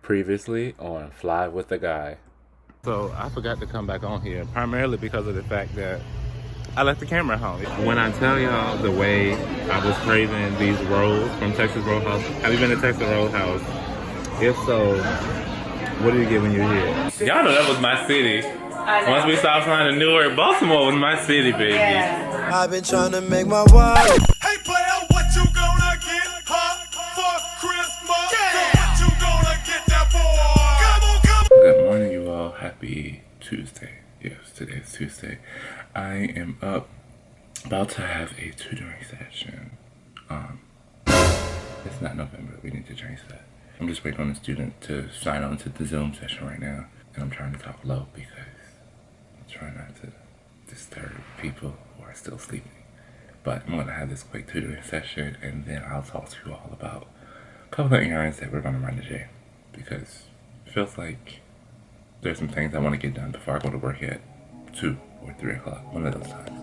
Previously on Fly with the Guy. So I forgot to come back on here primarily because of the fact that I left the camera home. When I tell y'all the way I was craving these rolls from Texas Roadhouse, have you been to Texas Roadhouse? If so, what do you get when you're here? Y'all know that was my city. Once we stopped flying to Newark, Baltimore was my city, baby. Yeah. I've been trying to make my way. Hey player, what you gonna get for Christmas? Yeah. What you gonna get that boy? Come on. Good morning, you all. Happy Tuesday. Yes, today is Tuesday. I am up, about to have a tutoring session. It's not November. We need to change that. I'm just waiting on the student to sign on to the Zoom session right now, and I'm trying to talk low because I'm trying not to disturb people who are still sleeping. But I'm gonna have this quick tutoring session, and then I'll talk to you all about a couple of errands that we're gonna run today, because it feels like there's some things I want to get done before I go to work at 2 or 3 o'clock, one of those times.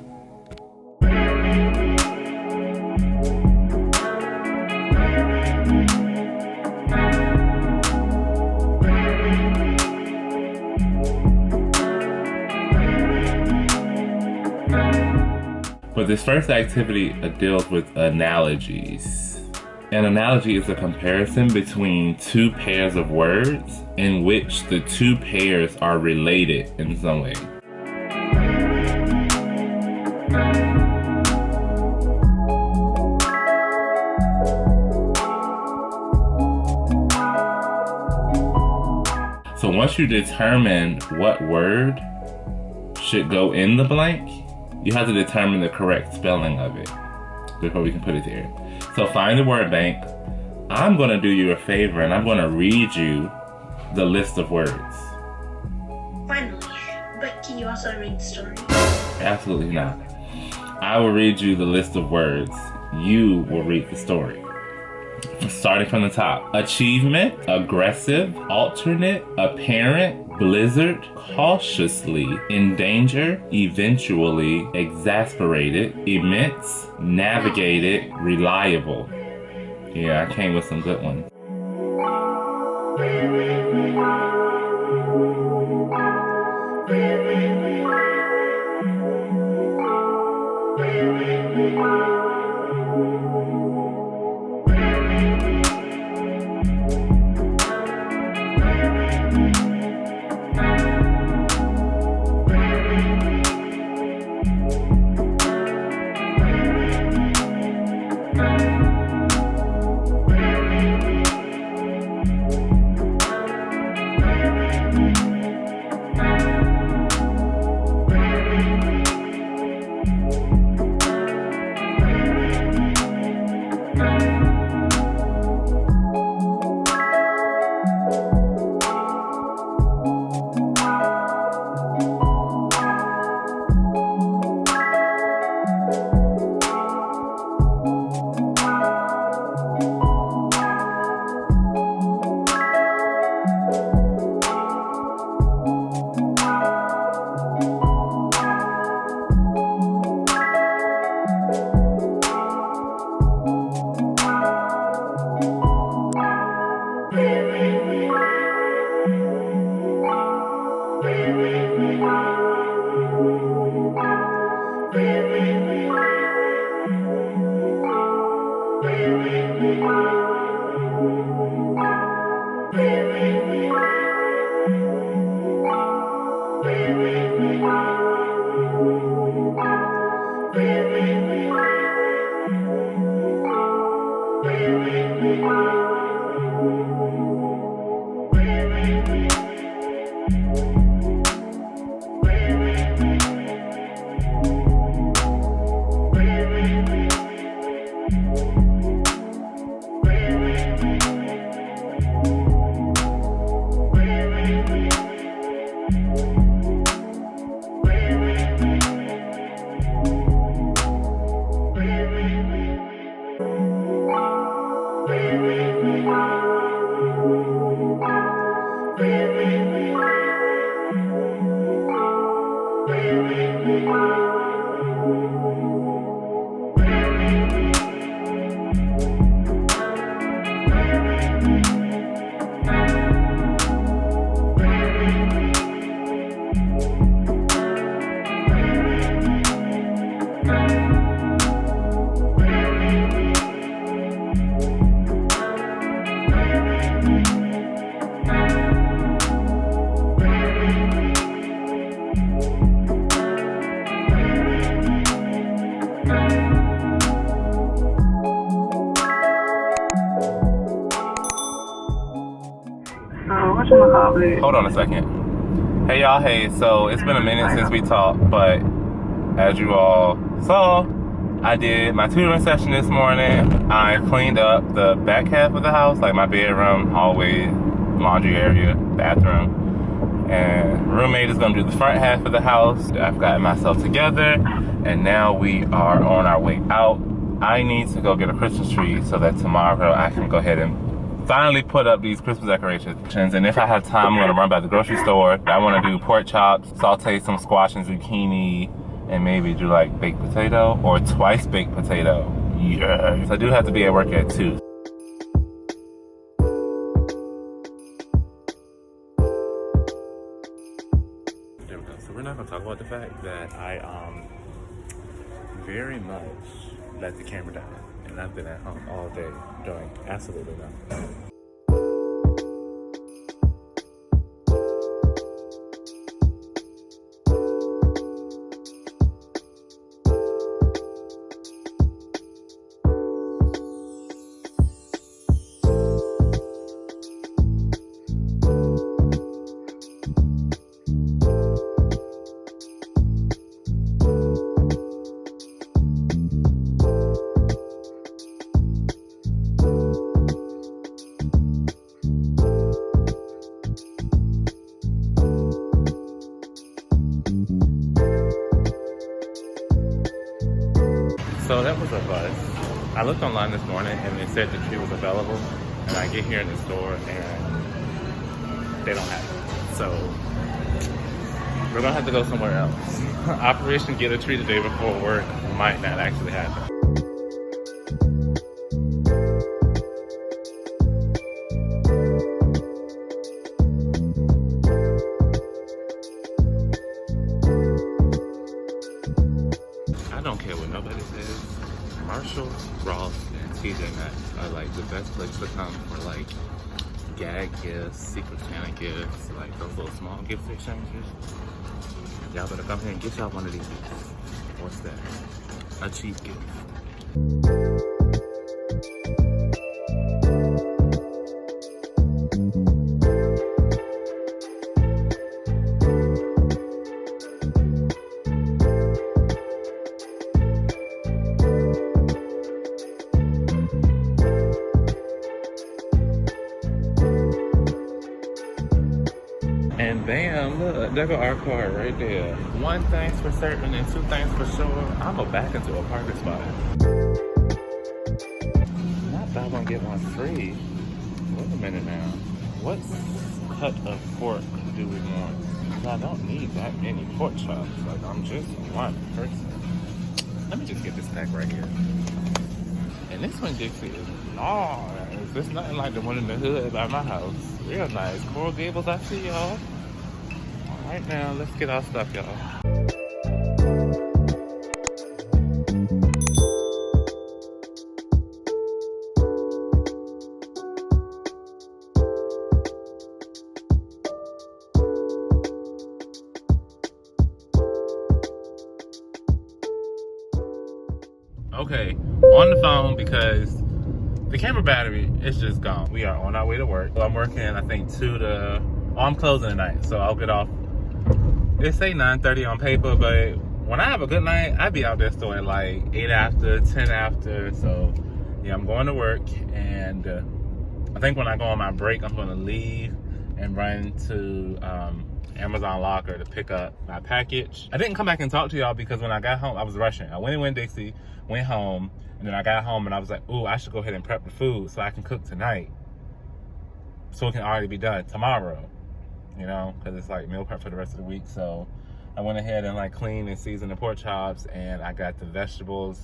But this first activity deals with analogies. An analogy is a comparison between two pairs of words in which the two pairs are related in some way. So once you determine what word should go in the blank, you have to determine the correct spelling of it before we can put it there. So find the word bank. I'm going to do you a favor and I'm going to read you the list of words. Finally. But can you also read the story? Absolutely not. I will read you the list of words. You will read the story. Starting from the top. Achievement, aggressive, alternate, apparent, blizzard, cautiously, in danger, eventually, exasperated, immense, navigated, reliable. Yeah, I came with some good ones. Hold on a second. Hey y'all, hey, so it's been a minute since we talked, but as you all saw, I did my tutoring session this morning. I cleaned up the back half of the house, like my bedroom, hallway, laundry area, bathroom. And roommate is gonna do the front half of the house. I've gotten myself together, and now we are on our way out. I need to go get a Christmas tree so that tomorrow I can go ahead and finally put up these Christmas decorations. And if I have time, I'm gonna run by the grocery store. I wanna do pork chops, saute some squash and zucchini, and maybe do like baked potato or twice baked potato. Yes. I do have to be at work at 2. There we go. So we're not gonna talk about the fact that I very much let the camera down, and I've been at home all day doing absolutely nothing. So that was a buzz. I looked online this morning and it said the tree was available, and I get here in the store and they don't have it. So we're gonna have to go somewhere else. Operation Get a Tree the day before work might not actually happen. I don't care what nobody says. Marshall, Ross, and TJ Maxx are like the best place to come for like gag gifts, Secret Santa gifts, like those little small gift exchanges. Y'all better come here and get y'all one of these. What's that? A cheap gift. And bam, look, there go our car right there. One thing's for certain and two things for sure. I'm gonna back into a parking spot. Not buy one, get one free. Wait a minute now. What cut of pork do we want? Because I don't need that many pork chops. Like, I'm just one person. Let me just get this pack right here. And this one, Dixie, is large. It's nothing like the one in the hood by my house. Real nice. Coral Gables, I see y'all. All right, now let's get our stuff, y'all. Okay, on the phone because the camera battery is just gone. We are on our way to work. So I'm working, I think, I'm closing tonight, so I'll get off. It say 9:30 on paper, but when I have a good night, I be out there still at like 8 after, 10 after. So yeah, I'm going to work, and I think when I go on my break, I'm gonna leave and run to Amazon Locker to pick up my package. I didn't come back and talk to y'all because when I got home, I was rushing. I went in with Dixie, went home, and then I got home and I was like, ooh, I should go ahead and prep the food so I can cook tonight. So it can already be done tomorrow, you know, because it's like meal prep for the rest of the week. So I went ahead and like cleaned and seasoned the pork chops, and I got the vegetables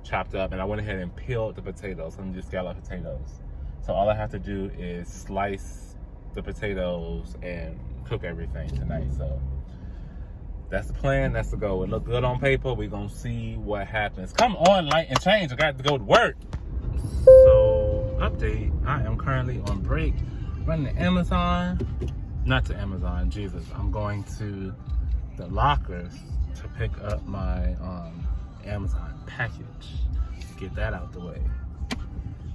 chopped up, and I went ahead and peeled the potatoes, some just scallop potatoes. So all I have to do is slice the potatoes and cook everything tonight. So that's the plan, that's the goal. It look good on paper. We're gonna see what happens. Come on, light and change. I got to go to work. So, update, I am currently on break, running to Amazon. Not to Amazon, Jesus. I'm going to the lockers to pick up my Amazon package. Get that out the way.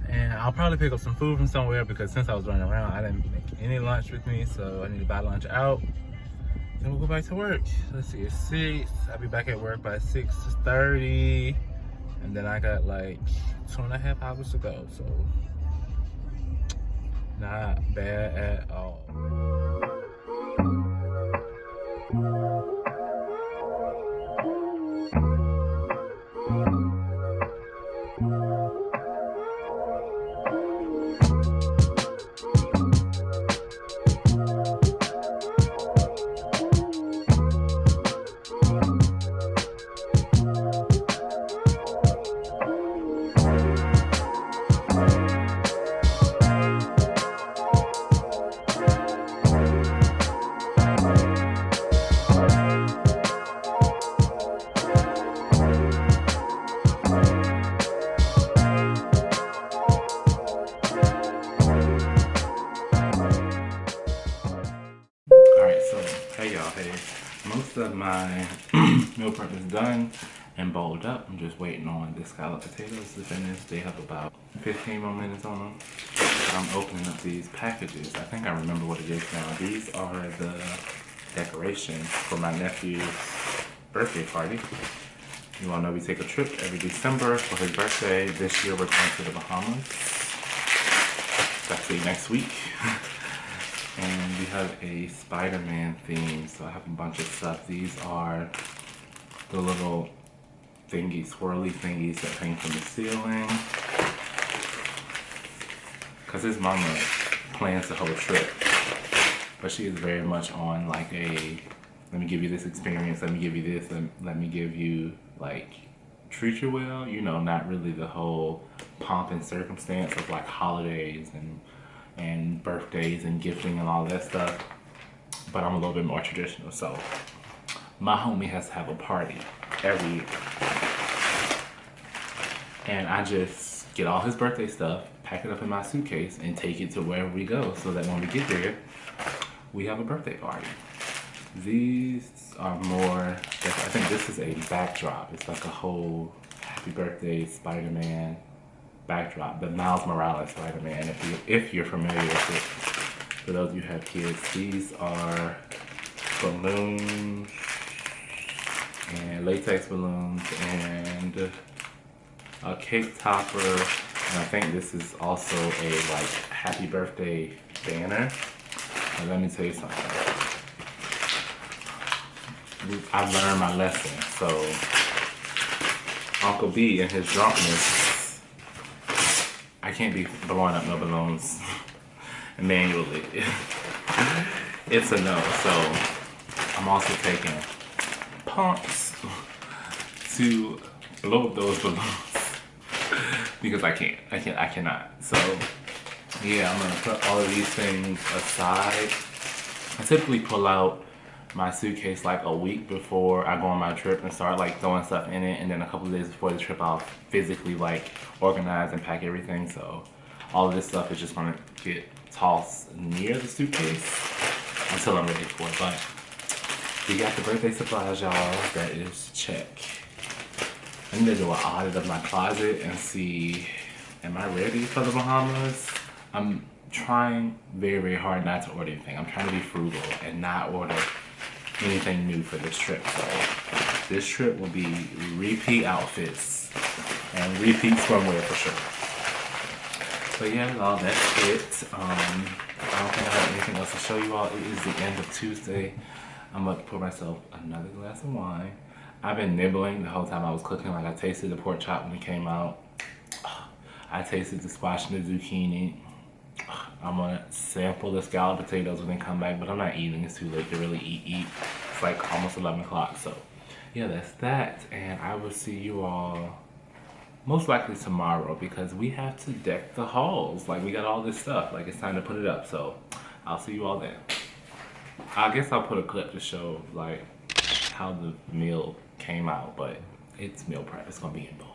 And I'll probably pick up some food from somewhere because since I was running around, I didn't make any lunch with me, so I need to buy lunch out. Then we'll go back to work. Let's see, it's 6. I'll be back at work by 6:30. And then I got like 2.5 hours to go, so not bad at all. Most of my meal prep is done and bowled up. I'm just waiting on the scalloped potatoes to finish. They have about 15 more minutes on them. I'm opening up these packages. I think I remember what it is now. These are the decorations for my nephew's birthday party. You all know we take a trip every December for his birthday. This year we're going to the Bahamas. It's actually next week. And we have a Spider-Man theme, so I have a bunch of stuff. These are the little thingies, swirly thingies that hang from the ceiling. Because his mama plans the whole trip, but she is very much on like a, let me give you this experience, let me give you this, let me give you, like, treat you well, you know, not really the whole pomp and circumstance of like holidays and birthdays and gifting and all that stuff, but I'm a little bit more traditional. So my homie has to have a party every year, and I just get all his birthday stuff, pack it up in my suitcase, and take it to wherever we go, so that when we get there, we have a birthday party. These are more, I think this is a backdrop. It's like a whole happy birthday Spider-Man backdrop, the Miles Morales Spider-Man, if you're familiar with it. For those of you who have kids, these are balloons and latex balloons and a cake topper, and I think this is also a like happy birthday banner. And let me tell you something. I've learned my lesson. So Uncle B in his drunkenness, I can't be blowing up no balloons manually. It's a no. So I'm also taking pumps to blow up those balloons because I cannot. So yeah, I'm gonna put all of these things aside. I typically pull out my suitcase like a week before I go on my trip and start like throwing stuff in it, and then a couple of days before the trip I'll physically like organize and pack everything. So all of this stuff is just gonna get tossed near the suitcase until I'm ready for it. But we got the birthday supplies, y'all. That is check. I need to do an audit of my closet and see, am I ready for the Bahamas? I'm trying very, very hard not to order anything. I'm trying to be frugal and not order anything new for this trip. So this trip will be repeat outfits and repeat swimwear for sure. But yeah, y'all, that's it. I don't think I have anything else to show you all. It is the end of Tuesday. I'm about to pour myself another glass of wine. I've been nibbling the whole time I was cooking. Like, I tasted the pork chop when it came out. I tasted the squash and the zucchini. I'm gonna sample the scalloped potatoes when they come back, but I'm not eating. It's too late to really eat. It's like almost 11 o'clock. So yeah, that's that. And I will see you all most likely tomorrow because we have to deck the halls. Like, we got all this stuff. Like, it's time to put it up. So I'll see you all then. I guess I'll put a clip to show like how the meal came out, but it's meal prep. It's gonna be in bold.